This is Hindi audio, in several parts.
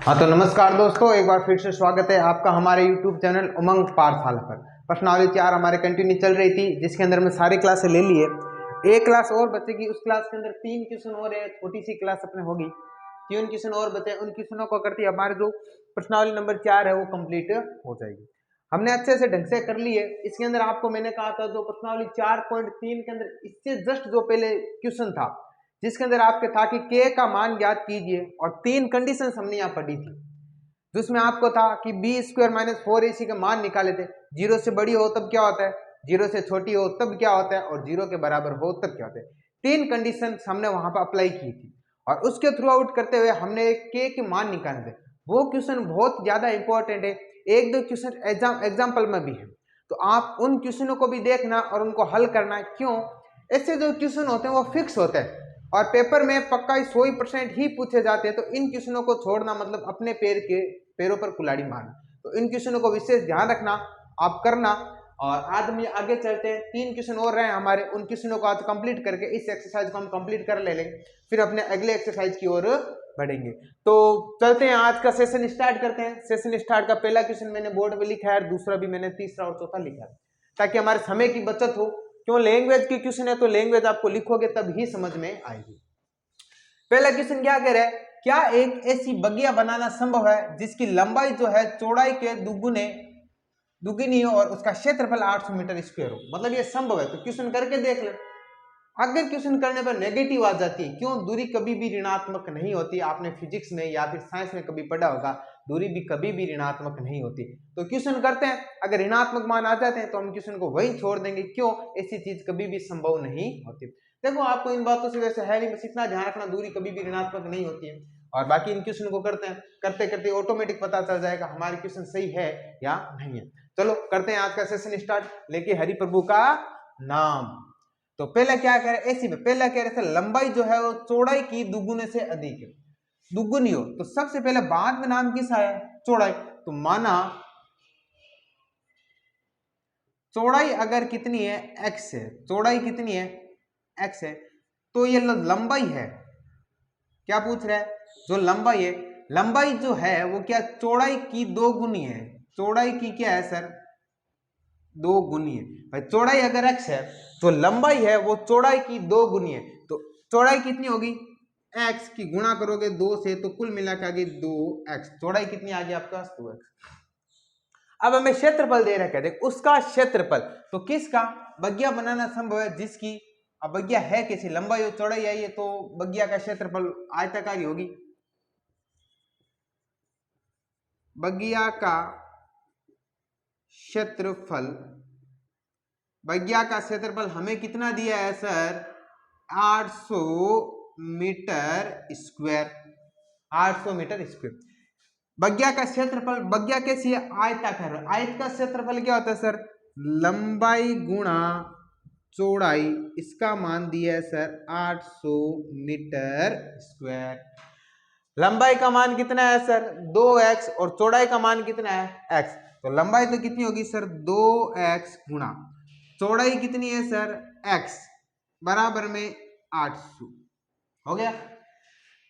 हाँ तो नमस्कार दोस्तों, एक बार फिर से स्वागत है आपका हमारे YouTube चैनल उमंग पाठशाला पर। प्रश्नावली 4 हमारे कंटिन्यू चल रही थी, जिसके अंदर में सारी क्लासें ले लिए। एक क्लास और बचेगी, उस क्लास के अंदर 3 क्वेश्चन और है, छोटी सी क्लास अपने होगी। 3 क्वेश्चन और बचे, उन क्वेश्चनों को करती हमारे जो प्रश्नावली नंबर 4 है वो कंप्लीट हो जाएगी। हमने अच्छे से ढंग से कर ली है। इसके अंदर आपको मैंने कहा था जो प्रश्नावली 4.3 के अंदर इससे जस्ट जो पहले क्वेश्चन था, जिसके अंदर आपके था कि के का मान ज्ञात कीजिए और 3 कंडीशन हमने यहाँ पढ़ी थी, जिसमें आपको था कि बी स्क्वायर माइनस 4ac का मान निकाले थे। 0 से बड़ी हो तब क्या होता है, 0 से छोटी हो तब क्या होता है, और 0 के बराबर हो तब क्या होता है। 3 कंडीशन हमने वहां पर अप्लाई की थी और उसके थ्रू आउट करते हुए हमने के के मान निकाले थे। वो क्वेश्चन बहुत ज्यादा इंपॉर्टेंट है, 1-2 क्वेश्चन एग्जाम्पल में भी है, तो आप उन क्वेश्चनों को भी देखना और उनको हल करना। क्यों, ऐसे जो क्वेश्चन होते हैं वो फिक्स होते हैं और पेपर में पक्का 100% ही पूछे जाते हैं, तो इन क्वेश्चनों को छोड़ना मतलब अपने पैरों पर कुल्हाड़ी मारना। तो इन क्वेश्चनों को विशेष ध्यान रखना, आप करना। और आज हम आगे चलते हैं, 3 क्वेश्चन और रहे हमारे, उन क्वेश्चनों को आज कंप्लीट करके इस एक्सरसाइज को हम कंप्लीट कर लेंगे, फिर अपने अगले एक्सरसाइज की ओर बढ़ेंगे। तो चलते हैं, आज का सेशन स्टार्ट करते हैं। सेशन स्टार्ट का पहला क्वेश्चन मैंने बोर्ड पे लिखा है और दूसरा भी मैंने, तीसरा और चौथा लिखा है, ताकि हमारे समय की बचत हो। क्यों, लैंग्वेज की क्वेश्चन है तो लैंग्वेज आपको लिखोगे तब ही समझ में आएगी। पहला क्वेश्चन क्या कह रहा है, क्या एक ऐसी बगिया बनाना संभव है जिसकी लंबाई जो है चौड़ाई के दुगुनी हो और उसका क्षेत्रफल 800 मीटर स्क्वायर हो। मतलब ये संभव है, तो क्वेश्चन करके देख ले। अगर क्वेश्चन करने पर नेगेटिव आ जाती है, क्यों, दूरी कभी भी ऋणात्मक नहीं होती। आपने फिजिक्स में या फिर साइंस में कभी पढ़ा होगा, दूरी भी कभी भी ऋणात्मक नहीं होती। तो क्वेश्चन करते हैं, अगर ऋणात्मक मान आ जाते हैं तो हम क्वेश्चन को वहीं छोड़ देंगे। क्यों, ऐसी चीज कभी भी संभव नहीं होती। देखो, आपको इन बातों से वैसे है नहीं, बस इतना ध्यान रखना, दूरी कभी भी ऋणात्मक नहीं होती है। और बाकी इन क्वेश्चन को करते हैं, करते करते ऑटोमेटिक पता चल जाएगा हमारे क्वेश्चन सही है या नहीं है। चलो करते हैं आज का सेशन स्टार्ट, लेके हरि प्रभु का नाम। तो पहला क्या कह रहे, ऐसी में पहला कह रहे थे लंबाई जो है वो चौड़ाई की दुगुने से अधिक है, दुगुनी हो। तो सबसे पहले बाद में नाम किस आया, चौड़ाई। तो माना चौड़ाई अगर कितनी है, x है, चौड़ाई कितनी है, x है, तो ये लंबाई है। क्या पूछ रहा है, जो लंबाई है, लंबाई जो है वो क्या, चौड़ाई की 2 गुनी है। चौड़ाई की क्या है सर, 2 गुनी है। भाई चौड़ाई अगर x है तो लंबाई है वो चौड़ाई की 2 गुनी है। तो चौड़ाई कितनी होगी, x की गुणा करोगे 2 से तो कुल मिला के आ गई 2x। चौड़ाई कितनी आ गई आपका, 2x। अब हमें क्षेत्रफल दे रखा है, देख उसका क्षेत्रफल। तो किसका, बगिया बनाना संभव है जिसकी, अब बगिया है कैसी, लंबाई और चौड़ाई आई है, तो बगिया का क्षेत्रफल आयताकार होगी। बगिया का क्षेत्रफल, बगिया का क्षेत्रफल हमें कितना दिया है sir, 800 meter square. 800 meter square बगिया का क्षेत्रफल। बगिया कैसी है, आयताकार। आयत का क्षेत्रफल क्या होता है सर, लंबाई गुणा चौड़ाई। इसका मान दिया है सर 800 मीटर स्क्वायर। लंबाई का मान कितना है सर, 2x, और चौड़ाई का मान कितना है, x। तो लंबाई तो कितनी होगी सर, 2x गुणा चौड़ाई कितनी है सर, x, बराबर में 800 हो गया।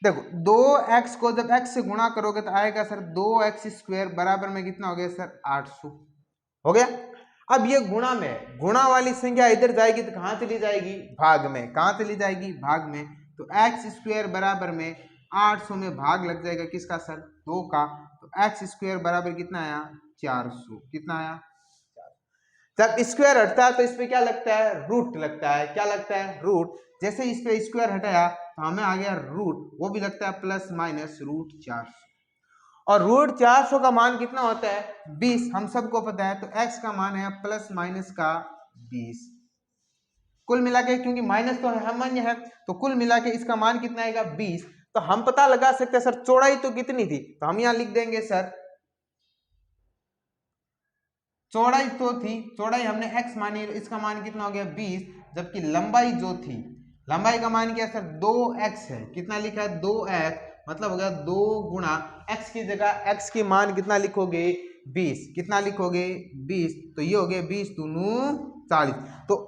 देखो 2x को जब x से गुणा करोगे तो आएगा सर 2x स्क्वायर, बराबर में कितना हो गया सर, 800 हो गया। अब ये गुणा में, गुणा वाली संख्या इधर जाएगी तो कहां चली जाएगी, भाग में। कहां चली जाएगी, भाग में। तो x स्क्वायर बराबर में 800 में भाग लग जाएगा किसका सर, 2 का। तो x स्क्वायर बराबर कितना आया, 400। कितना आया, जब स्क्वायर हटता है तो इस पे क्या लगता है, रूट लगता है। क्या लगता है, रूट। जैसे इस पे स्क्वायर हटाया तो हमें आ गया रूट, वो भी लगता है प्लस माइनस रूट 400। और रूट 400 का मान कितना होता है, 20, हम सबको पता है। तो x का मान है प्लस माइनस का 20। कुल मिला के, क्योंकि माइनस तो सामान्य है, तो कुल मिला के इसका मान कितना आएगा, 20। तो हम पता लगा सकते हैं सर चौड़ाई तो कितनी थी, तो हम यहां लिख देंगे सर चौड़ाई तो थी, चौड़ाई हमने x मानी, इसका मान कितना हो गया 20। जबकि लंबाई जो थी, लंबाई का मान क्या सर, 2x है। कितना लिखा है, 2x, मतलब हो गया 2 गुणा x की जगह x की मान कितना लिखोगे, 20। कितना लिखोगे, 20। तो ये हो गया 20 दूनी 40। तो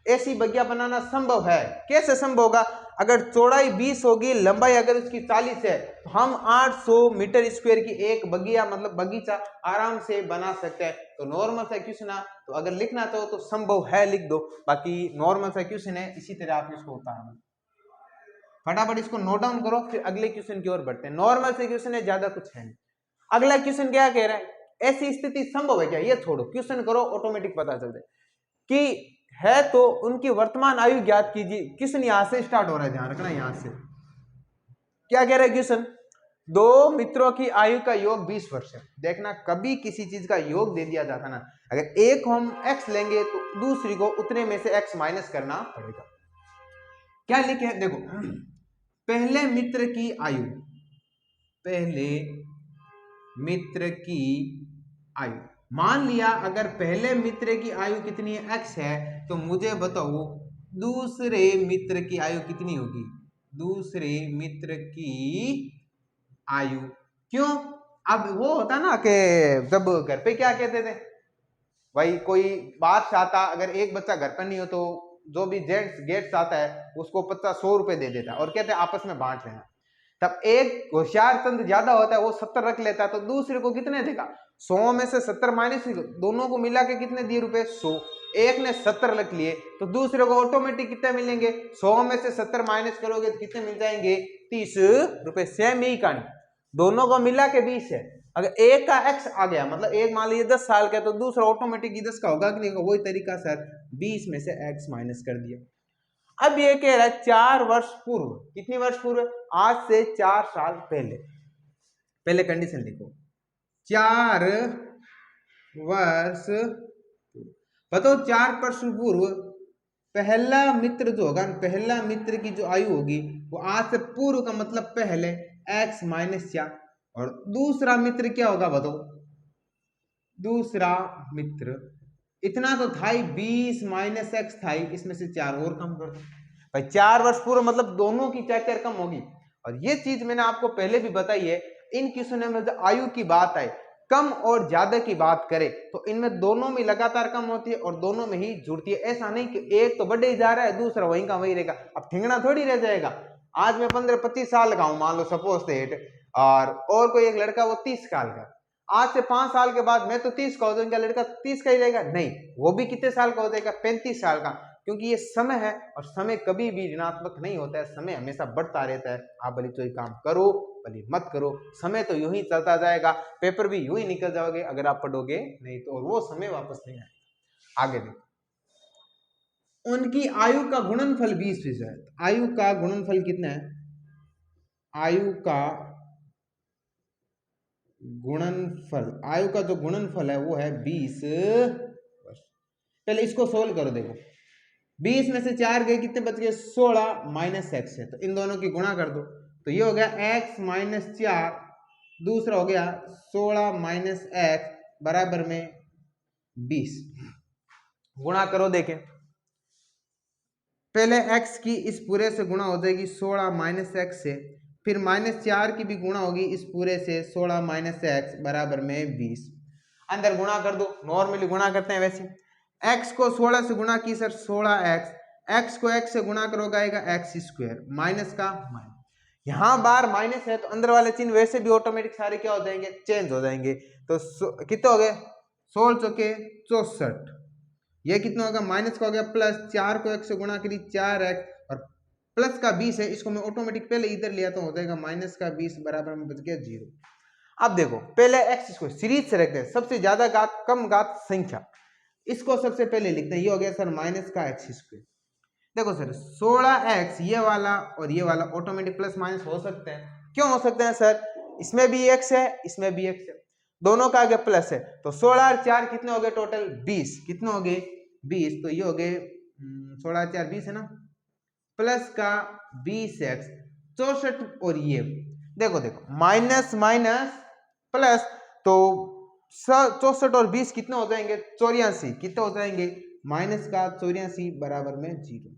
ऐसी बगिया बनाना संभव है। कैसे संभव होगा, अगर चौड़ाई 20 होगी, लंबाई अगर उसकी 40 है, तो हम 800 मीटर स्क्वायर की एक बगिया मतलब बगीचा आराम से बना सकते हैं। तो नॉर्मल सा क्वेश्चन है, तो अगर लिखना चाहो तो संभव है लिख दो, बाकी नॉर्मल सा क्वेश्चन है, इसी तरह आपने इसको उतारना। फटाफट इसको नोट डाउन करो, फिर अगले क्वेश्चन की ओर बढ़ते हैं। नॉर्मल से क्वेश्चन है, ज्यादा कुछ है नहीं। अगला क्वेश्चन क्या कह रहा है, ऐसी स्थिति संभव है क्या, ये छोड़ो, क्वेश्चन करो, ऑटोमेटिक पता चल जाए कि है तो उनकी वर्तमान आयु ज्ञात कीजिए। क्वेश्चन यहां से स्टार्ट हो रहा है, ध्यान रखना। यहां से क्या कह रहा है क्वेश्चन, दो मित्रों की आयु का योग 20 वर्ष है। देखना, कभी किसी चीज का योग दे दिया जाता ना, अगर एक हम x लेंगे तो दूसरी को उतने में से x माइनस करना पड़ेगा। क्या लिखे, देखो, पहले मित्र की आयु, पहले मित्र की आयु, मान लिया अगर पहले मित्र की आयु कितनी है, x है, तो मुझे बताओ दूसरे मित्र की आयु कितनी होगी, दूसरे मित्र की आयु। क्यों, अब वो होता ना कि जब घर पे क्या कहते थे भाई, कोई बात आता, अगर एक बच्चा घर पर नहीं हो तो जो भी जेंट्स गेट्स आता है उसको 50-100 रुपए दे देता है और कहते हैं आपस में बांट लेना। तब एक होशियार चंद ज्यादा होता है, वो 70 रख लेता है, तो दूसरे को कितने देगा, 100 में से 70 माइनस, दोनों को मिला के कितने दिए रुपए, 100। एक ने 70 रख लिए तो दूसरे को ऑटोमेटिक कितने मिलेंगे, 100 में से 70 माइनस करोगे तो कितने मिल जाएंगे, 30 रुपए। सेम यही कहानी, दोनों को मिला के 20 है। अगर एक का x आ गया, मतलब एक मान लीजिए 10 साल का, तो दूसरा ऑटोमेटिक 10 का होगा कि नहीं, वही तरीका सर, 20 में से x माइनस कर दिया। अब ये कह रहा है 4 वर्ष पूर्व, कितनी वर्ष पूर्व, आज से 4 साल पहले, पहले कंडीशन लिखो, 4 वर्ष, बताओ 4 वर्ष पूर्व पहला मित्र जो होगा, पहला मित्र की जो आयु होगी वो आज से पूर्व का मतलब पहले x माइनस 4, और दूसरा मित्र क्या होगा बताओ, दूसरा मित्र इतना तो था ही, 20 माइनस एक्स था ही, इसमें से 4 और कम कर दो भाई। 4 वर्ष पूर्व मतलब दोनों की 4 कम होगी। और ये चीज मैंने आपको पहले भी बताई है, इन क्वेश्चनों में जो आयु की बात आए, कम और ज्यादा की बात करें, तो इनमें दोनों में लगातार कम होती है और दोनों में ही जुड़ती है। ऐसा नहीं कि एक तो बढ़े ही जा रहा है, दूसरा वहीं का वहीं रहेगा। अब ठिंगना थोड़ी रह जाएगा। आज मैं 15-25 साल का हूं, मान लो सपोज दैट, और कोई एक लड़का वो 30 साल का, आज से 5 साल के बाद मैं तो 30 का हो जाऊंगा, लड़का 30 का ही रहेगा, नहीं, वो भी कितने साल का हो जाएगा, 35 साल का। क्योंकि ये समय है और समय कभी भी ऋणात्मक नहीं होता है, समय हमेशा बढ़ता रहता है। आप भले कोई काम करो भले मत करो, समय तो यूं ही चलता जाएगा, पेपर भी यूं ही निकल जाओगे अगर आप पढ़ोगे नहीं तो, और वो समय वापस नहीं आएगा। आगे देखो, उनकी आयु का गुणनफल 20%। आयु का गुणनफल कितना है, आयु का गुणनफल, आयु का जो गुणनफल है वो है 20 वर्ष। पहले इसको सोल्व करो, देखो 20 में से 4 गए, कितने बच गए, 16 माइनस एक्स है, तो इन दोनों की गुणा कर दो, तो ये हो गया x माइनस 4, दूसरा हो गया 16 माइनस एक्स बराबर में 20। गुणा करो, देखें पहले x की इस पूरे से गुणा हो जाएगी 16 माइनस एक्स से, फिर माइनस 4 की भी गुणा होगी इस पूरे से 16 माइनस एक्स बराबर में 20। अंदर गुणा कर दो, नॉर्मली गुणा करते हैं वैसे। x को 16 से गुणा की सर 16x, x को x से गुणा करोगे आएगा x स्क्वायर, माइनस का माइनस, यहाँ बार माइनस है तो अंदर वाले चिन्ह वैसे भी ऑटोमेटिक सारे क्या हो जाएंगे, चेंज हो जाएंगे। तो कितने हो गए, 16 चौके 64, ये कितना होगा, माइनस का हो गया प्लस, 4 को x से गुणा करी 4x, और प्लस का 20 है, इसको मैं ऑटोमेटिक पहले इधर लिया तो हो जाएगा माइनस का 20 बराबर में बच गया 0। अब देखो पहले x स्क्वायर सीरीज से रखते हैं, सबसे ज्यादा घात कम घात संख्या, इसको सबसे पहले लिखते हैं, ये हो गया सर माइनस का एक्स स्क्वायर। देखो सर 16x ये वाला और ये वाला ऑटोमेटिक प्लस माइनस हो सकते हैं, क्यों हो सकते हैं सर, इसमें भी x है इसमें भी x है, दोनों का आगे प्लस है, तो 16 और 4 कितने हो गए टोटल 20, कितने हो गए 20, तो ये हो गए 16 और 4 20 है ना, प्लस का 20x 64, और ये देखो देखो माइनस माइनस प्लस, तो 64 और 20 कितने हो जाएंगे 84, कितने हो जाएंगे माइनस का 84 बराबर में 0।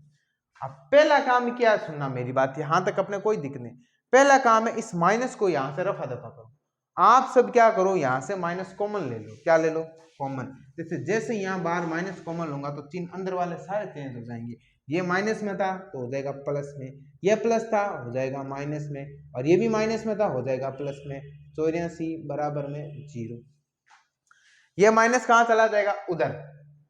अब पहला काम क्या है, सुनना मेरी बात, यहां तक अपने कोई दिक्कत नहीं। पहला काम है इस माइनस को यहां से रफा दफा करो, आप सब क्या करो यहां से माइनस कॉमन ले लो, क्या ले लो कॉमन, जैसे जैसे यहां बाहर माइनस कॉमन लूंगा तो चिन्ह अंदर वाले सारे चेंज हो जाएंगे, ये माइनस में था तो हो जाएगा प्लस में, ये प्लस था हो जाएगा माइनस में, और ये भी माइनस में था हो जाएगा प्लस में। 84 बराबर में 0। ये माइनस कहाँ चला जाएगा, उधर।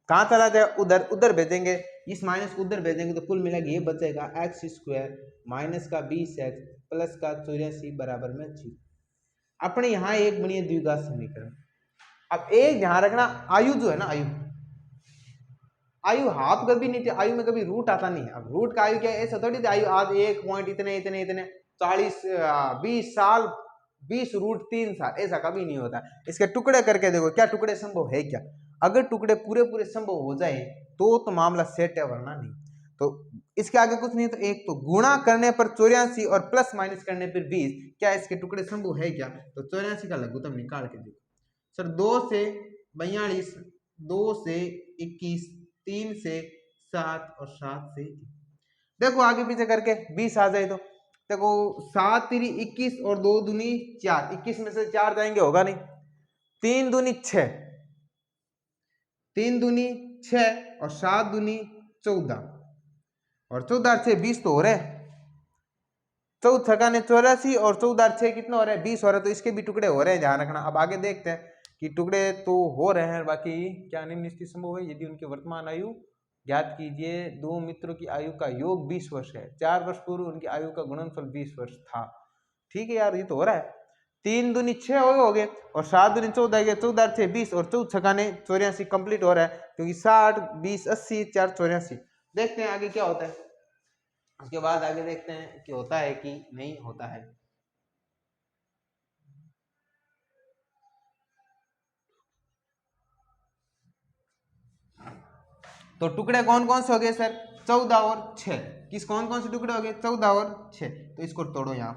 कहाँ चला जाएगा, उधर। उधर भेजेंगे, इस माइनस उधर भेजेंगे तो कुल मिलाकर ये बचेगा एक्स स्क्वायर माइनस का 20x प्लस का 84 बराबर में 0। अपने यहाँ एक बनी है द्विघात समीकरण। अब एक ध्यान रखना, आयु जो है ना, आयु हाफ कभी नहीं थी, आयु में कभी रूट आता नहीं है। अब रूट का आयु क्या है, ऐसा थोड़ी थी आयु आज 1 पॉइंट इतने इतने इतने 40 20 साल 20 रूट 3 साल, ऐसा कभी नहीं होता। इसके टुकड़े करके देखो, क्या टुकड़े संभव है क्या? अगर टुकड़े पूरे पूरे संभव हो जाए तो मामला सेट है, वरना नहीं। तो इसके आगे कुछ नहीं, तो एक तो गुणा करने पर 84 और प्लस माइनस करने पर 20, क्या इसके टुकड़े संभव है क्या? तो 84 का लघुत्तम निकाल के देखो सर। 2 से 42, 2 से 21, 3 से 7 और 7 से 1। देखो आगे पीछे करके 20 आ जाए तो देखो 7 3 21 और 2 दूनी 4, 21 में से 4 जाएंगे, होगा नहीं। 3 दूनी 6, 3 दूनी 6 और 7 दूनी 14 और 14 से 20 तो हो रहे। 14 छक्का ने 84 और 14 6 कितना हो रहा है, 20 हो रहा है। तो इसके भी टुकड़े हो रहे हैं, ध्यान रखना। अब आगे देखते हैं कि टुकड़े तो हो रहे हैं, बाकी क्या निम्न स्थिति संभव है यदि उनकी वर्तमान आयु ज्ञात कीजिए। दो मित्रों की आयु का योग 20 वर्ष है, 4 वर्ष पूर्व उनकी आयु का गुणनफल 20 वर्ष था। ठीक है यार, ये तो हो रहा है। 3 दूनी 6 हो गए और 7 दूनी 14, 14 6 20 और 14 छक्का ने 84 कंप्लीट हो रहा है, क्योंकि 60 20 80 4 84। देखते हैं आगे क्या होता है। उसके बाद आगे देखते हैं कि होता है कि नहीं होता है। तो टुकड़े कौन कौन से हो गए सर, 14 और 6। किस कौन कौन से टुकड़े हो गए, 14 और 6। तो इसको तोड़ो यहाँ,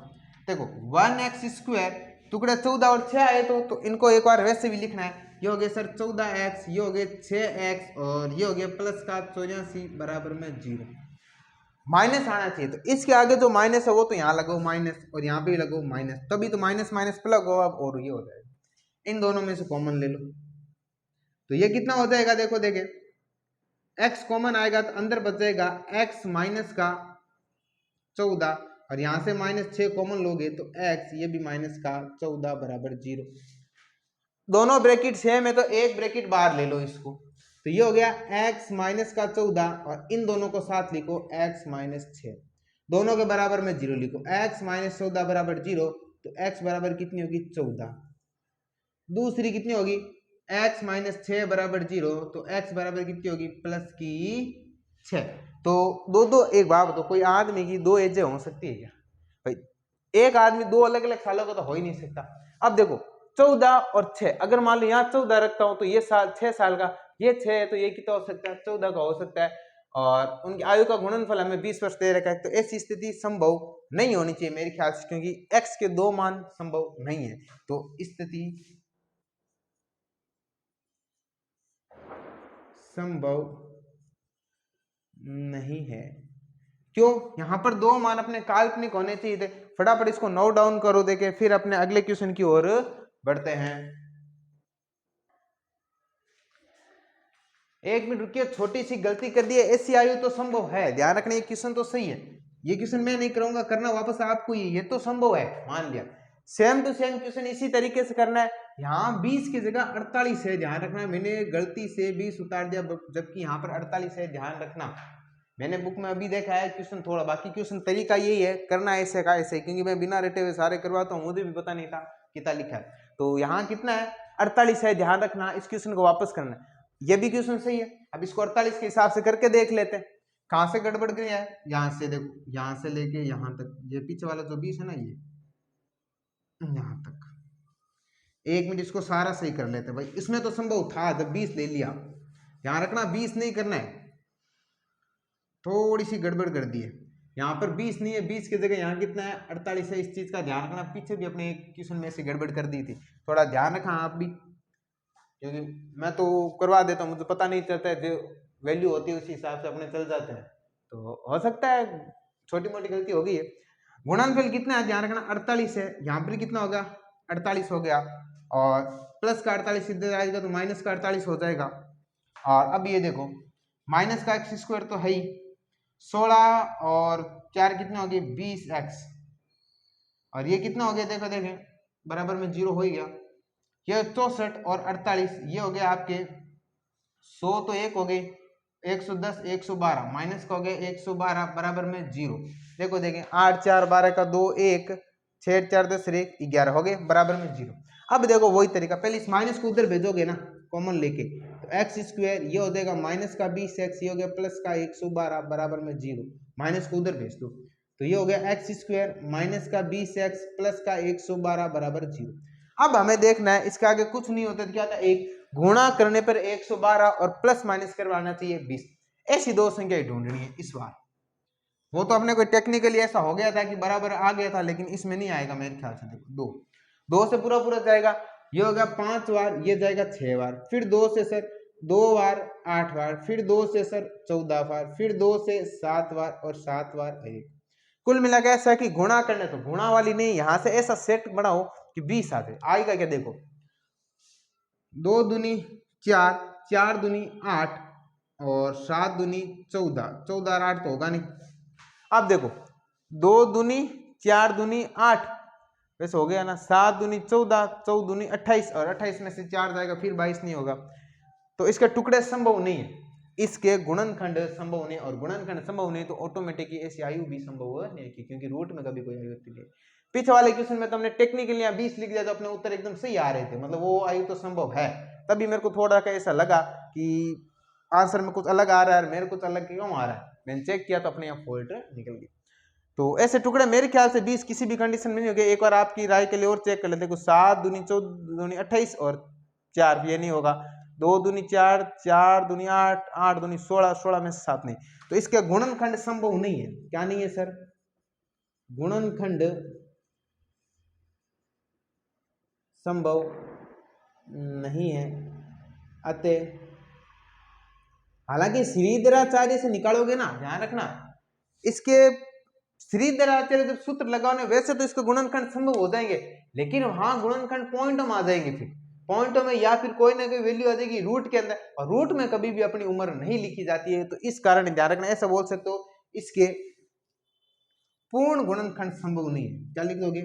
देखो 1x², टुकड़े 14 और 6 आए तो इनको एक बार वैसे भी लिखना है। ये हो गए सर 14x, ये हो गए 6x और ये हो गया प्लस का 84 बराबर में 0। माइनस आना चाहिए, तो इसके आगे जो माइनस है वो तो यहाँ लगो माइनस और यहाँ पे लगो माइनस, तभी तो माइनस माइनस प्लस हो अब और ये हो जाएगा। इन दोनों में से कॉमन ले लो, तो ये कितना हो जाएगा, देखो देखे x कॉमन आएगा तो अंदर बचेगा x माइनस का 14 और यहाँ से -6 कॉमन लोगे तो x, ये भी माइनस का 14 बराबर 0। दोनों ब्रैकेट सेम है तो एक ब्रैकेट बाहर ले लो इसको, तो ये हो गया x माइनस का 14 और इन दोनों को साथ लिखो x माइनस 6, दोनों के बराबर में 0 लिखो। x माइनस 14 बराबर 0, तो x बराबर कितनी होगी 14। दूसरी कितनी होगी x माइनस 6 बराबर 0, तो x बराबर कितनी होगी प्लस की 6। तो दो एक बात बताओ, कोई आदमी की दो एजें हो सकती है क्या भाई? एक आदमी दो अलग अलग सालों का तो हो ही नहीं सकता। अब देखो 14 और 6, अगर मान लो यहाँ 14 रखता हूं तो ये 6 साल का, ये 6 है तो ये कितना हो सकता है 14 का हो सकता है, और उनकी आयु का गुणनफल हमें 20 वर्ष दे रखा है। तो ऐसी स्थिति संभव नहीं होनी चाहिए मेरे ख्याल से, क्योंकि x के दो मान संभव नहीं है, तो स्थिति संभव नहीं है। क्यों? यहां पर दो मान अपने काल्पनिक होने चाहिए थे। फटाफट इसको नोट डाउन करो, देखे फिर अपने अगले क्वेश्चन की ओर बढ़ते हैं। एक मिनट रुकिए, छोटी सी गलती कर दी है। ऐसी आयु तो संभव है, ध्यान रखना, ये क्वेश्चन तो सही है, ये क्वेश्चन मैं नहीं करूंगा, करना वापस आपको ये तो संभव है, मान लिया। सेम टू सेम क्वेश्चन इसी तरीके से करना है। यहाँ 20 की जगह 48 है, ध्यान रखना, मैंने गलती से 20 उतार दिया जबकि यहाँ पर 48 है, ध्यान रखना। मैंने बुक में अभी देखा है क्वेश्चन थोड़ा, बाकी क्वेश्चन तरीका यही है, करना ऐसे का ऐसे, क्योंकि मैं बिना रटे हुए सारे करवाता हूँ, मुझे भी पता नहीं था कितना लिखा है। तो यहाँ कितना है 48 है, ध्यान रखना, इस क्वेश्चन को वापस करना है। ये भी क्वेश्चन सही है, अब इसको 48 के हिसाब से करके देख लेते हैं कहाँ से गड़बड़ गई है। यहाँ से देखो, यहाँ से लेके यहाँ तक, ये पीछे वाला जो 20 है ना, ये यहाँ तक, एक मिनट इसको सारा सही कर लेते हैं भाई। इसमें तो संभव था जब 20 ले लिया, ध्यान रखना 20 नहीं करना है, थोड़ी सी गड़बड़ कर दी है। यहाँ पर 20 नहीं है, 20 की जगह यहाँ कितना है 48 है। इस चीज का ध्यान रखना, पीछे भी अपने क्वेश्चन में से गड़बड़ कर दी थी, थोड़ा ध्यान रखना आप भी, क्योंकि मैं तो करवा देता हूँ, मुझे पता नहीं चलता है, जो वैल्यू होती है उसी हिसाब से अपने चल जाते हैं, तो हो सकता है छोटी मोटी गलती हो गई है। गुणनफल कितना है ध्यान रखना 48 है, यहाँ पर कितना होगा 48 हो गया, और प्लस का 48 इधर आएगा तो माइनस का 48 हो जाएगा। और अब ये देखो माइनस का x² तो है ही, 16 और 4 कितना हो गया 20x, और ये कितना हो गया देखो देखें बराबर में 0 हो ही गया। ये 64 और 48 ये हो गया आपके 100 तो 1 हो गई, 110 112 माइनस का हो गया 112 बराबर में 0। देखो देखें 8 4 12 का 2 1, 6 4 10 1 11 हो गए बराबर में 0। अब देखो वही तरीका, पहले इस माइनस को उधर भेजोगे ना कॉमन लेके, तो एक्स स्क्वायर ये हो जाएगा माइनस का 20x, ये हो गया प्लस का 112 बराबर में 0, माइनस को उधर भेज दो तो ये हो गया एक्स स्क्वायर माइनस का 20x प्लस का 112 बराबर 0। अब हमें देखना है इसके आगे कुछ नहीं होता तो क्या था, एक गुणा करने पर 112 और प्लस माइनस करवाना चाहिए 20। ऐसी दो संख्या ढूंढनी है इस बार। वो तो अपने कोई टेक्निकली ऐसा हो गया था कि बराबर आ गया था, लेकिन इसमें नहीं आएगा मेरे ख्याल से। देखो दो दो से पूरा पूरा जाएगा, ये हो गया 5 बार, ये जाएगा 6 बार, फिर 2 से सर 2 बार 8 बार, फिर 2 से सर 14 बार, फिर 2 से 7 बार और 7 बार 1। कुल मिला के ऐसा है कि गुणा करने तो गुणा वाली नहीं, यहां से ऐसा सेट बनाओ कि 20 आ जाए। आएगा क्या देखो, 2 दूनी 4, 4 दूनी 8 और 7 दूनी 14, 14 और 8 तो होगा नहीं। अब देखो 2 दूनी 4 दूनी 8 वैसे हो गया ना, 7 दूनी 14, 14 दूनी 28 और 28 में से 4 जाएगा फिर 22 नहीं होगा, तो इसके टुकड़े संभव नहीं है, इसके गुणनखंड संभव नहीं, और गुणनखंड संभव नहीं तो ऑटोमेटिकली ऐसी आयु भी संभव नहीं है, क्योंकि रूट में कभी कोई आयु नहीं है। पीछे वाले क्वेश्चन में तो हमने टेक्निकली यहाँ 20 लिख दिया तो अपने उत्तर एकदम सही आ रहे थे, मतलब वो आयु तो संभव है। तभी मेरे को थोड़ा सा ऐसा लगा कि आंसर में कुछ अलग आ रहा है, मेरे कुछ अलग क्यों आ रहा है, मैंने चेक किया तो अपने यहाँ फॉल्ट निकल गई। तो ऐसे टुकड़े मेरे ख्याल से 20 किसी भी कंडीशन में नहीं हो गए। एक बार आपकी राय के लिए और चेक कर लेते, देखो 7 दूनी 14 दूनी 28 और 4 ये नहीं होगा, 2 दूनी 4, 4 दूनी 8, 8 दूनी 16, 16 में से 7 नहीं, तो इसका गुणनखंड संभव नहीं है। क्या नहीं है सर, गुणनखंड संभव नहीं है। अतः हालांकि श्रीधराचार्य से निकालोगे ना, ध्यान रखना इसके श्रीधराचार्य जब सूत्र लगाने वैसे तो इसके गुणनखंड संभव हो जाएंगे, लेकिन वहां गुणनखंड पॉइंट में आ जाएंगे, फिर पॉइंटों में या फिर कोई ना कोई वैल्यू आ जाएगी रूट के अंदर, और रूट में कभी भी अपनी उम्र नहीं लिखी जाती है, तो इस कारण ध्यान रखना। ऐसा बोल सकते हो इसके पूर्ण गुणनखंड संभव नहीं है। क्या लिख दोगे,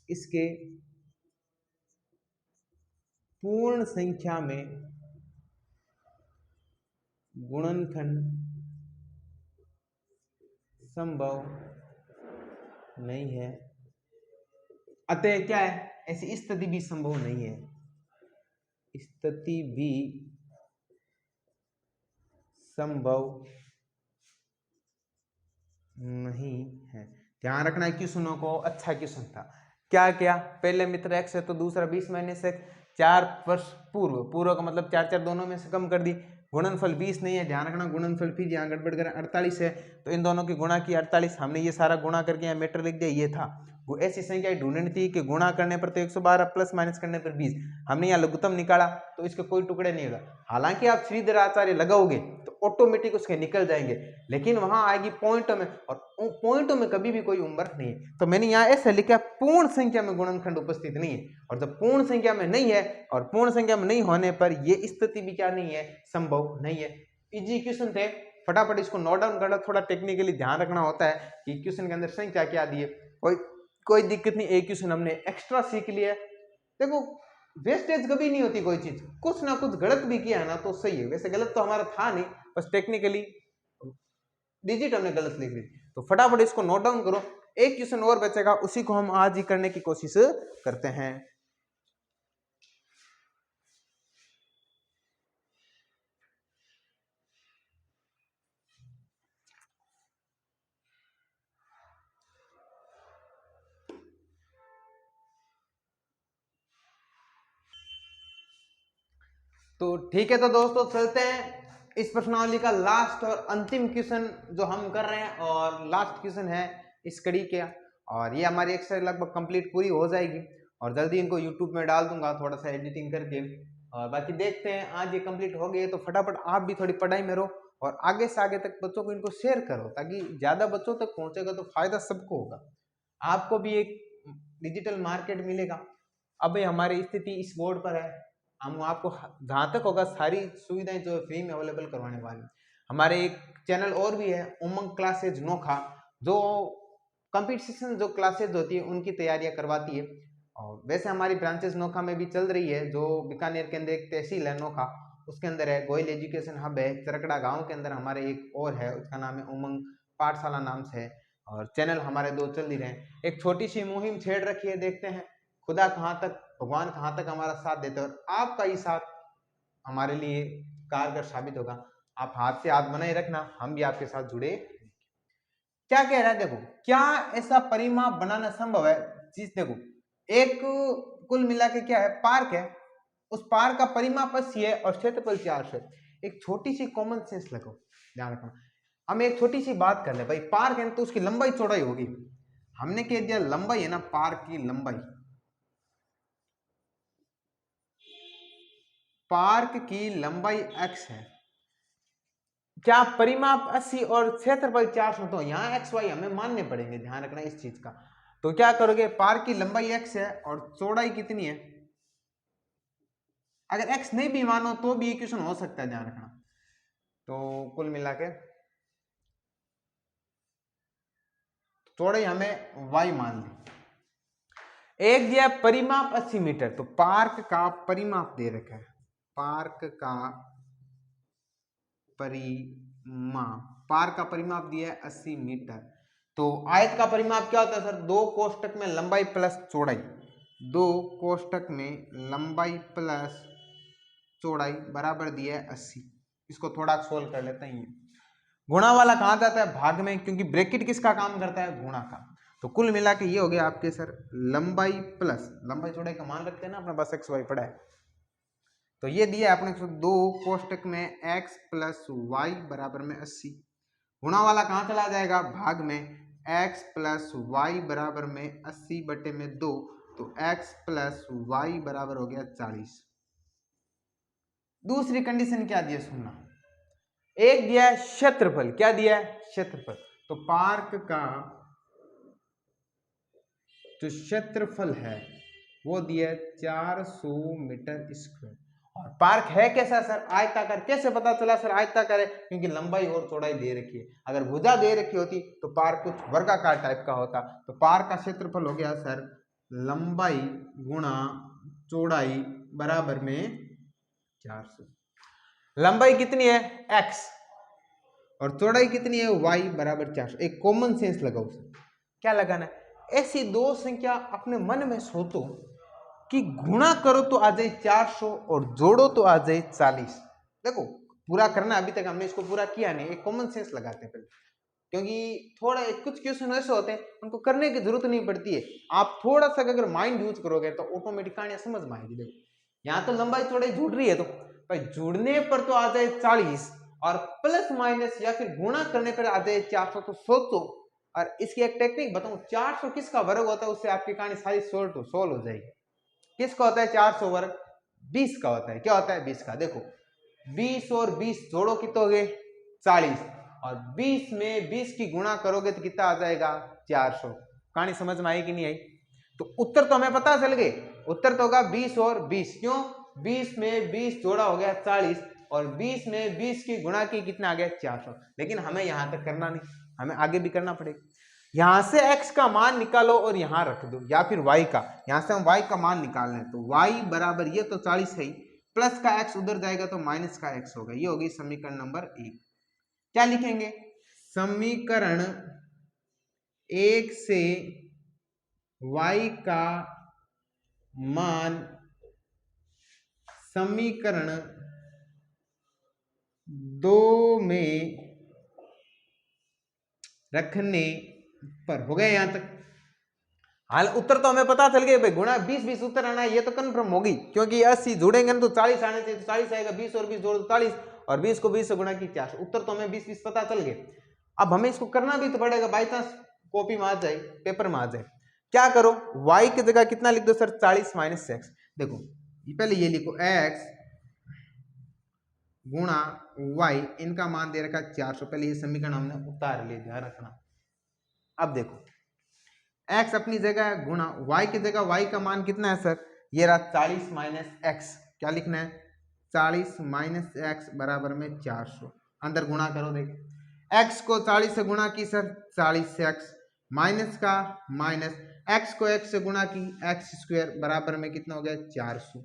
इसके पूर्ण संख्या में गुणनखंड संभव नहीं है। अतः क्या है, ऐसी स्थिति भी संभव नहीं है, स्थिति भी संभव नहीं है। ध्यान रखना क्वेश्चनों को, अच्छा क्वेश्चन था। क्या क्या, पहले मित्र एक्स है तो दूसरा 20 माइनस एक्स, 4 वर्ष पूर्व, पूर्व का मतलब 4 4 दोनों में से कम कर दी, गुणनफल 20 नहीं है, ध्यान रखना गुणनफल फिर यहाँ गड़बड़ करें 48 है, तो इन दोनों की गुणा की 48, हमने ये सारा गुणा करके यहाँ मीटर लिख दिया, ये था। वो ऐसी संख्या ढूंढनी थी कि गुणा करने पर तो 112 प्लस माइनस करने पर 20, हमने यहाँ लघुत्तम निकाला तो इसके कोई टुकड़े नहीं होगा। हालांकि आप श्रीधराचार्य लगाओगे तो ऑटोमेटिक उसके निकल जाएंगे, लेकिन वहां आएगी पॉइंटों में, और पॉइंटों में कभी भी कोई उम्र नहीं है। तो मैंने यहाँ ऐसे लिखा पूर्ण संख्या में गुणनखंड उपस्थित नहीं है, और जब पूर्ण संख्या में नहीं है और पूर्ण संख्या में नहीं होने पर ये स्थिति भी क्या नहीं है, संभव नहीं है। इजी क्वेश्चन थे, फटाफट इसको नोट डाउन करना, थोड़ा टेक्निकली ध्यान रखना होता है कि क्वेश्चन के अंदर संख्या क्या दी है, कोई दिक्कत नहीं, एक क्वेश्चन हमने एक्स्ट्रा सीख लिया। देखो वेस्टेज कभी नहीं होती कोई चीज, कुछ ना कुछ गलत भी किया है ना तो सही है, वैसे गलत तो हमारा था नहीं, बस टेक्निकली डिजिट हमने गलत लिख दी। तो फटाफट इसको नोट डाउन करो, एक क्वेश्चन और बचेगा, उसी को हम आज ही करने की कोशिश करते हैं। तो ठीक है, तो दोस्तों चलते हैं इस प्रश्नावली का लास्ट और अंतिम क्वेश्चन जो हम कर रहे हैं, और लास्ट क्वेश्चन है इस कड़ी के, और ये हमारी एक्सरसाइज लगभग कंप्लीट पूरी हो जाएगी, और जल्दी इनको यूट्यूब में डाल दूंगा थोड़ा सा एडिटिंग करके, और बाकी देखते हैं। आज ये कंप्लीट हो गई तो फटाफट आप भी थोड़ी पढ़ाई में रहो, और आगे से आगे तक बच्चों को इनको शेयर करो, ताकि ज़्यादा बच्चों तक पहुँचेगा तो फायदा सबको होगा, आपको भी एक डिजिटल मार्केट मिलेगा। अब हमारी स्थिति इस बोर्ड पर है, हम आपको जहाँ तक होगा सारी सुविधाएं जो फ्री में अवेलेबल करवाने वाले हैं। हमारे एक चैनल और भी है उमंग क्लासेज नोखा, जो कंपटीशन जो क्लासेज होती है उनकी तैयारियां करवाती है। और वैसे हमारी ब्रांचेस नोखा में भी चल रही है, जो बीकानेर के अंदर एक तहसील है नोखा, उसके अंदर है गोयल एजुकेशन हब है। चरकड़ा गांव के अंदर हमारे एक और है, उसका नाम है उमंग पाठशाला नाम से है। और चैनल हमारे दो चल ही रहे हैं। एक छोटी सी मुहिम छेड़ रखी है, देखते हैं खुदा कहाँ तक, भगवान कहाँ तक हमारा साथ देते हैं, और आपका ही साथ हमारे लिए कारगर साबित होगा। आप हाथ से हाथ बनाए रखना, हम भी आपके साथ जुड़े। क्या कह रहा है देखो, क्या ऐसा परिमाप बनाना संभव है? चीज देखो, एक कुल मिला के क्या है, पार्क है, उस पार्क का परिमाप 80 है और क्षेत्रफल 400 है। एक छोटी सी कॉमन सेंस लगो, ध्यान रखना। हम एक छोटी सी बात कर ले भाई, पार्क है तो उसकी लंबाई चौड़ाई होगी। हमने कह दिया लंबाई है ना, पार्क की लंबाई, पार्क की लंबाई x है। क्या परिमाप 80 और क्षेत्रफल 400, तो यहाँ एक्स वाई हमें मानने पड़ेंगे, ध्यान रखना इस चीज का। तो क्या करोगे, पार्क की लंबाई x है और चौड़ाई कितनी है। अगर x नहीं भी मानो तो भी इक्वेशन हो सकता है, ध्यान रखना। तो कुल मिला के चौड़ाई हमें y मान ली। एक दिया परिमाप 80 मीटर, तो पार्क का परिमाप दे रखा है, पार्क का परिमाप, पार्क का परिमाप दिया है 80 मीटर। तो आयत का परिमाप क्या होता है सर, दो कोष्टक में लंबाई प्लस चौड़ाई, दो कोष्टक में लंबाई प्लस चौड़ाई बराबर दिया है 80। इसको थोड़ा सोल्व कर लेते हैं। गुणा वाला कहाँ जाता है, भाग में, क्योंकि ब्रैकेट किसका काम करता है, गुणा का। तो कुल मिला के ये हो गया आपके सर लंबाई प्लस, लंबाई चौड़ाई का मान रखते हैं ना अपने पास, एक्स वाई पड़ा है। तो ये दिया अपने दो कोष्टक में x प्लस वाई बराबर में 80। गुणा वाला कहाँ चला जाएगा, भाग में, x प्लस वाई बराबर में 80 बटे में 2, तो x प्लस वाई बराबर हो गया 40। दूसरी कंडीशन क्या दिया सुनना, एक दिया है क्षेत्रफल, क्या दिया है, क्षेत्रफल। तो पार्क का जो क्षेत्रफल है वो दिया 400 मीटर स्क्वायर। और पार्क है कैसा सर, आयताकार। कैसे पता चला सर आयताकार है, क्योंकि लंबाई और चौड़ाई दे रखी है। अगर भुजा दे रखी होती तो पार्क कुछ वर्गाकार टाइप का होता। तो पार्क का क्षेत्रफल हो गया सर लंबाई गुणा चौड़ाई बराबर में 400। लंबाई कितनी है x और चौड़ाई कितनी है y बराबर 400। एक कॉमन सेंस लगाओ सर, क्या लगाना है, ऐसी दो संख्या अपने मन में सोचो कि गुणा करो तो आ जाए 400 और जोड़ो तो आ जाए 40। देखो पूरा करना, अभी तक हमने इसको पूरा किया नहीं, एक कॉमन सेंस लगाते हैं पहले, क्योंकि थोड़ा कुछ क्वेश्चन ऐसे होते हैं उनको करने की जरूरत नहीं पड़ती है। आप थोड़ा सा अगर माइंड यूज करोगे तो ऑटोमेटिक कहानियां समझ में आएगी। देखो यहाँ तो लंबाई चौड़ाई जुड़ रही है, तो भाई जुड़ने पर तो आ जाए 40 और प्लस माइनस या फिर गुणा करने पर आ जाए 400। तो सोचो, और इसकी एक टेक्निक बताऊं, 400 किसका वर्ग होता है, उससे आपकी कहानी सारी सोल्व हो जाएगी। किसका होता है 400 वर्ग, 20 का होता है। क्या होता है, 20 का। देखो 20 और 20 जोड़ो कितने हो गए 40, और 20 में 20 की गुणा करोगे तो कितना आ जाएगा 400। कहानी समझ में आई कि नहीं आई? तो उत्तर तो हमें पता चल गए, उत्तर तो होगा 20 और 20। क्यों, 20 में 20 जोड़ा हो गया 40 और 20 में 20 की गुणा की कितना आ गया 400। लेकिन हमें यहां तक करना नहीं, हमें आगे भी करना पड़ेगा। यहां से x का मान निकालो और यहां रख दो, या फिर y का, यहां से हम y का मान निकाल लें तो y बराबर, ये तो 40 है ही, प्लस का x उधर जाएगा तो माइनस का x होगा। ये होगी समीकरण नंबर 1। क्या लिखेंगे, समीकरण 1 से y का मान समीकरण 2 में रखने पर हो गया यहां तक। हाल उत्तर तो हमें पता चल गया भाई, गुणा 20 उत्तर आना है, ये तो कंफर्म होगी, क्योंकि 80 जुड़ेंगे तो 40 आने चाहिए, तो 40 आएगा, 20 और 20 जोड़ 40 और 20 को 20 से गुणा की 400। उत्तर तो हमें 20 पता चल गए। अब हमें इसको करना भी तो पड़ेगा, बाई चांस कॉपी में आ जाए, पेपर में आ जाए। क्या करो, y की जगह कितना लिख दो सर, 40 माइनस एक्स। देखो पहले ये लिखो x गुणा y, इनका मान दे रखा 400। पहले ये समीकरण हमने उतार लिया, ध्यान रखना। अब देखो x अपनी जगह है, गुणा y की जगह y का मान कितना है सर, ये रहा 40 माइनस एक्स। क्या लिखना है, 40 माइनस एक्स बराबर में 400। अंदर गुणा करो, देख x को 40 से गुणा की सर 40 से x, माइनस का माइनस, x को x से गुणा की x स्क्वायर बराबर में कितना हो गया 400।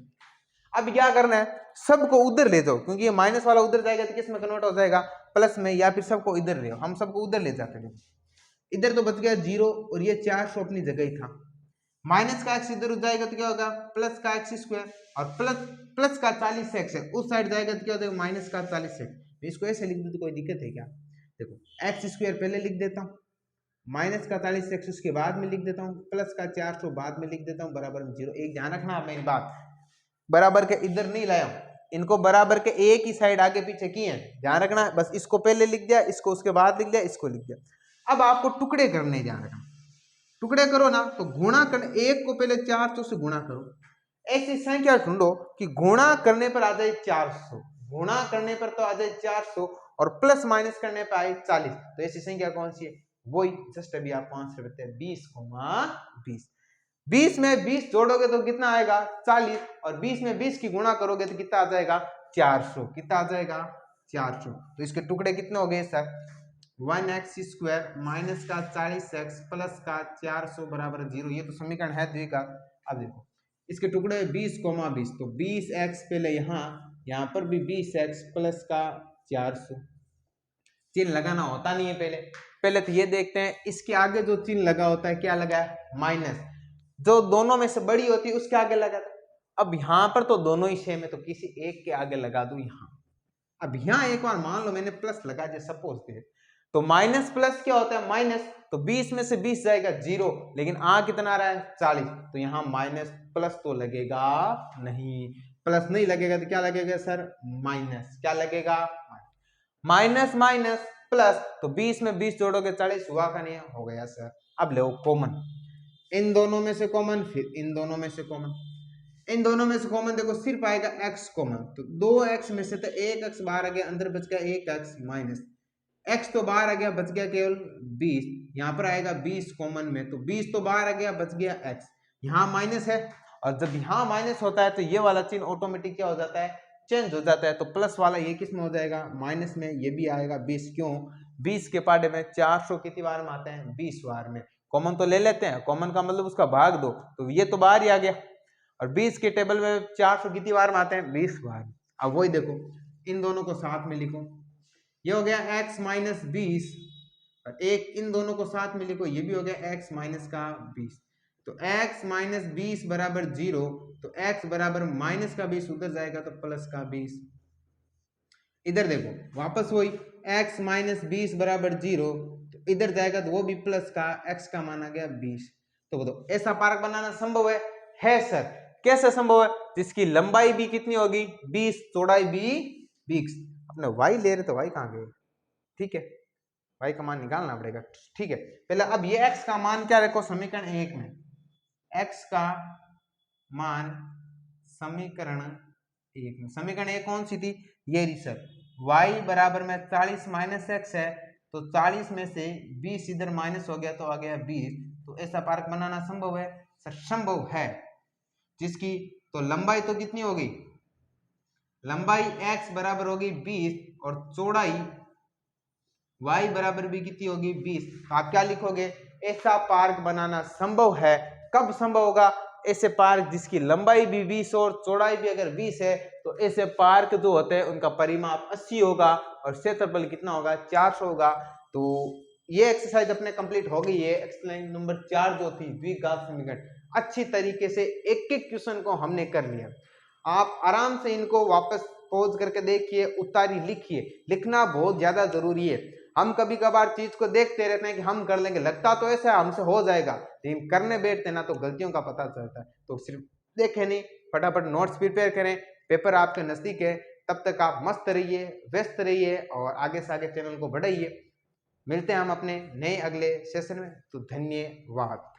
अब क्या करना है, सबको उधर ले जाओ, क्योंकि ये माइनस वाला उधर जाएगा तो किस में कन्वर्ट हो जाएगा, प्लस में, या फिर सबको इधर ले आओ, हम सबको उधर ले जाते हैं। इधर तो बच गया 0 और ये 400 अपनी जगह ही था, माइनस का x इधर जाएगा तो क्या होगा प्लस का x स्क्वायर, और प्लस का 40 x है उस साइड जाएगा तो क्या हो जाएगा माइनस का 40 x। इसको ऐसे लिख दो तो कोई दिक्कत है क्या, देखो x स्क्वायर पहले लिख देता हूँ, माइनस का 40 x उसके बाद में लिख देता हूँ, प्लस का 400 बाद में लिख देता हूँ, बराबर में 0। एक ध्यान रखना मेरी बात, बराबर के इधर नहीं लाया हूं, इनको बराबर के एक ही साइड आगे पीछे किए हैं, ध्यान रखना। बस इसको पहले लिख दिया, इसको उसके बाद लिख दिया, इसको लिख दिया। अब आपको टुकड़े करने, ध्यान रखना, टुकड़े करो ना तो गुणा करने, एक को पहले 400 से गुणा करो, ऐसी संख्या ढूंढो कि गुणा करने पर आ जाए 400, गुणा करने पर तो आ जाए 400 और प्लस माइनस करने पर आए 40, तो ऐसी संख्या कौन सी है, वही जस्ट अभी आपको आंसर बताते हैं 20,20। 20 में 20 जोड़ोगे तो कितना आएगा 40, और 20 में 20 की गुणा करोगे तो कितना आ जाएगा 400, कितना आ जाएगा 400। तो इसके टुकड़े कितने हो गए सर, 1x स्क्वायर माइनस का 40x प्लस का 400 बराबर 0। ये तो समीकरण है द्विघात। अब देखो इसके टुकड़े 20,20, तो 20x पहले यहाँ पर भी 20x प्लस का 400, चिन्ह लगाना होता नहीं है पहले तो ये देखते हैं इसके आगे जो चिन्ह लगा होता है क्या लगा है माइनस, जो दोनों में से बड़ी होती है उसके आगे लगा था। अब यहाँ पर तो दोनों ही सेम है तो किसी एक के आगे लगा दूं यहाँ। अब यहाँ एक बार मान लो मैंने प्लस लगा दिया सपोज दे, तो माइनस प्लस क्या होता है माइनस, तो 20 में से 20 जाएगा 0, लेकिन आ कितना आ रहा है 40, तो यहाँ माइनस प्लस तो लगेगा नहीं, प्लस नहीं लगेगा तो क्या लगेगा सर माइनस, क्या लगेगा माइनस माइनस प्लस, तो 20 में 20 जोड़ोगे 40 हुआ का नहीं हो गया सर। अब लो कॉमन, इन दोनों में से कॉमन, फिर इन दोनों में से कॉमन, इन दोनों में से कॉमन देखो सिर्फ आएगा x कॉमन, तो 2x में से तो एक x बाहर आ गया, अंदर बच गया एक x माइनस x तो बाहर आ गया, बच गया केवल 20, यहाँ पर आएगा 20 कॉमन में, तो 20 तो बाहर आ गया, बच गया x, यहाँ माइनस है, और जब यहाँ माइनस होता है तो ये वाला चिन्ह ऑटोमेटिक क्या हो जाता है चेंज हो जाता है, तो प्लस वाला ये किस में हो जाएगा माइनस में, ये भी आएगा 20, क्यों 20 के पार्ट में 400 कितनी बार में आते हैं 20 बार में, कॉमन तो ले लेते हैं, कॉमन का मतलब उसका भाग दो, तो ये तो बाहर ही आ गया, और 20 के टेबल में 400 कितनी बार में आते हैं 20 बार। अब वही देखो इन दोनों को साथ में लिखो, ये हो गया x माइनस 20, और एक इन दोनों को साथ में लिखो, ये भी हो गया x माइनस का 20, तो x माइनस 20 बराबर 0, तो x बराबर माइनस का 20 उधर जाएगा तो प्लस का 20, इधर देखो वापस वही x माइनस 20 बराबर 0, तो इधर जाएगा तो वो भी प्लस का, x का माना गया 20। तो बताओ ऐसा पार्क बनाना संभव है सर, कैसे संभव है, जिसकी लंबाई भी कितनी होगी 20, चौड़ाई भी 20, अपने y ले रहे तो y कहाँ गए, ठीक है y का मान निकालना पड़ेगा, ठीक है। पहले अब ये x का मान क्या रखो समीकरण 1 में, x का मान समीकरण 1 में, समीकरण 1 कौन सी थी ये रही सर, y बराबर में 40 माइनस x है, तो 40 में से 20 इधर माइनस हो गया तो आ गया 20, तो ऐसा पार्क बनाना संभव है सर, संभव है, जिसकी तो लंबाई तो कितनी होगी, लंबाई x बराबर होगी 20 और चौड़ाई y बराबर भी कितनी होगी 20, तो आप क्या लिखोगे, ऐसा पार्क बनाना संभव है, कब संभव होगा, ऐसे पार्क जिसकी लंबाई भी 20 और चौड़ाई भी अगर 20 है, तो ऐसे पार्क जो होते हैं उनका परिमाप 80 होगा और क्षेत्रफल कितना होगा 400 होगा। तो ये एक्सरसाइज अपने कंप्लीट हो गई है, एक्सरसाइज नंबर 4 जो थी द्विघात समीकरण, अच्छी तरीके से एक एक क्वेश्चन को हमने कर लिया, आप आराम से इनको वापस पॉज करके देखिए, उतारी लिखिए, लिखना बहुत ज्यादा जरूरी है। हम कभी कभार चीज को देखते रहते हैं कि हम कर लेंगे, लगता तो ऐसा हमसे हो जाएगा, लेकिन करने बैठते ना तो गलतियों का पता चलता है। तो सिर्फ देखें नहीं, फटाफट नोट्स प्रिपेयर करें, पेपर आपके नजदीक है, तब तक आप मस्त रहिए, व्यस्त रहिए और आगे से आगे चैनल को बढ़ाइए। मिलते हैं हम अपने नए अगले सेशन में, तो धन्यवाद।